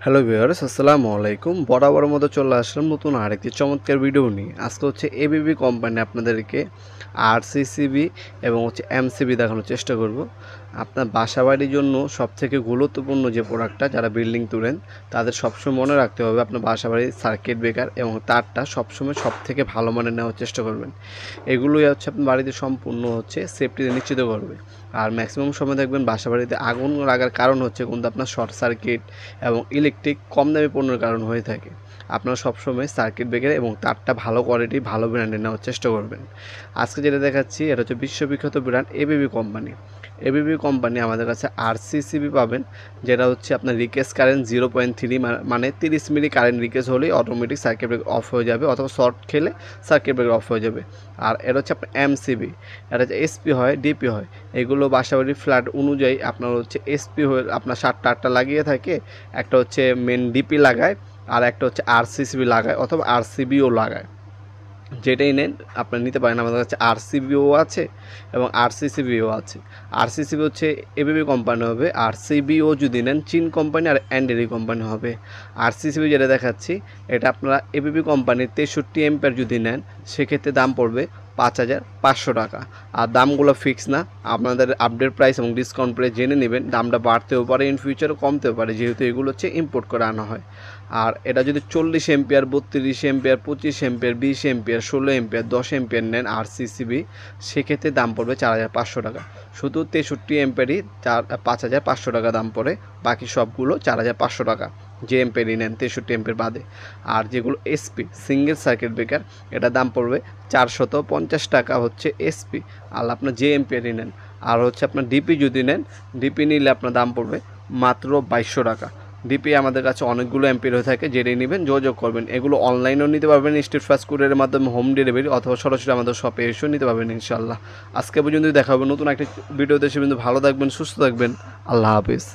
Hello viewers, আসসালামু আলাইকুম। বরাবর মতো চলে আসলাম নতুন আরেকটি চমৎকার ভিডিও নিয়ে। আজকে হচ্ছে এবিবি কোম্পানি আপনাদেরকে আরসিসিবি এবং এমসিবি দেখানোর চেষ্টা করব। আপনার বাসাবাড়ির জন্য সবথেকে গুরুত্বপূর্ণ যে প্রোডাক্টটা, যারা বিল্ডিং তুলেন তাদের সবসময় মনে রাখতে হবে আপনার বাসাবাড়ির সার্কিট ব্রেকার এবং তারটা সবসময় সবথেকে ভালো মানের নেওয়ার চেষ্টা করবেন। এগুলোই হচ্ছে আপনার বাড়িতে সম্পূর্ণ সেফটি নিশ্চিত করবে। আর ম্যাক্সিমাম সময় দেখবেন বাসাবাড়িতে আগুন লাগার কারণ হচ্ছে কিন্তু আপনার শর্ট সার্কিট এবং ইলেকট্রিক কম দামি পণ্যের কারণ হয়ে থাকে। আপনারা সবসময় সার্কিট ব্রেকার এবং তারটা ভালো কোয়ালিটি ভালো ব্র্যান্ডের নেওয়ার চেষ্টা করবেন। আজকে যেটা দেখাচ্ছি এটা হচ্ছে বিশ্ববিখ্যাত brand ABB company. ABB company আমাদের কাছে আরসিসিবি পাবেন, যেটা হচ্ছে আপনার রিকেস কারেন্ট 0.3, মানে 30 মিলি কারেন্ট রিকেস হলেই অটোমেটিক সার্কিট ব্রেকার অফ হয়ে যাবে, অথবা শর্ট খেলে সার্কিট ব্রেকার অফ হয়ে যাবে। আর এটা হচ্ছে আপনার এমসিবি, এটা হচ্ছে এসপি হয়, ডিপি হয়। এগুলো বাসাবাড়ির ফ্ল্যাট অনুযায়ী আপনার হচ্ছে এসপি হয়ে আপনার 7টা 8টা লাগিয়ে থাকে, একটা হচ্ছে মেন ডিপি লাগায়, আর একটা হচ্ছে আরসিসিবি লাগায়, অথবা আরসিবিও লাগায়। যেটাই নেন আপনারা নিতে পারেন। আমাদের কাছে আরসিবিও আছে এবং আরসিসিবিও আছে। আরসিসিবি হচ্ছে এবিবি কোম্পানি হবে, আরসিবিও যদি নেন চীন কোম্পানি আর অ্যান্ডেরি কোম্পানি হবে। আরসিসিবি যেটা দেখাচ্ছি এটা আপনারা এবিবি কোম্পানির 63 এম্পিয়ার যদি নেন সেক্ষেত্রে দাম পড়বে 5,500 টাকা। আর দামগুলো ফিক্স না, আপনাদের আপডেট প্রাইস এবং ডিসকাউন্ট প্রাইস জেনে নেবেন। দামটা বাড়তেও পারে, ইন ফিউচারও কমতেও পারে, যেহেতু এগুলো ইম্পোর্ট করে আনা হয়। আর এটা যদি 40 ampere, 32 ampere, 25 ampere, 20 ampere, 16 ampere, 10 ampere নেন আরসিসিবি, সেক্ষেত্রে দাম পড়বে 4,500 টাকা। শুধু 63 এম্পিয়ারই 5,500 টাকা দাম পড়ে, বাকি সবগুলো 4,500 টাকা যে এম্পিয়ারই নেন, 63 এম্পিয়ার বাদে। আর যেগুলো এসপি সিঙ্গেল সার্কিট ব্রেকার, এটা দাম পড়বে 450 টাকা হচ্ছে এসপি, আর আপনার যে এম্পিয়ারই নেন। আর আপনার ডিপি যদি নেন, ডিপি নিলে আপনার দাম পড়বে মাত্র 2200 টাকা। ডিপি আমাদের কাছে অনেকগুলো এম্পিয়ার হয়ে থাকে, যেটাই নেবেন যোগাযোগ করবেন। এগুলো অনলাইনেও নিতে পারবেন স্ট্রিট ফাস্ট কুরিয়ারের মাধ্যমে, হোম ডেলিভারি, অথবা সরাসরি আমাদের শপে এসেও নিতে পারবেন ইনশাল্লাহ। আজকে পর্যন্ত দেখা হবে নতুন একটা ভিডিওতে। সে কিন্তু ভালো থাকবেন, সুস্থ থাকবেন। আল্লাহ হাফিজ।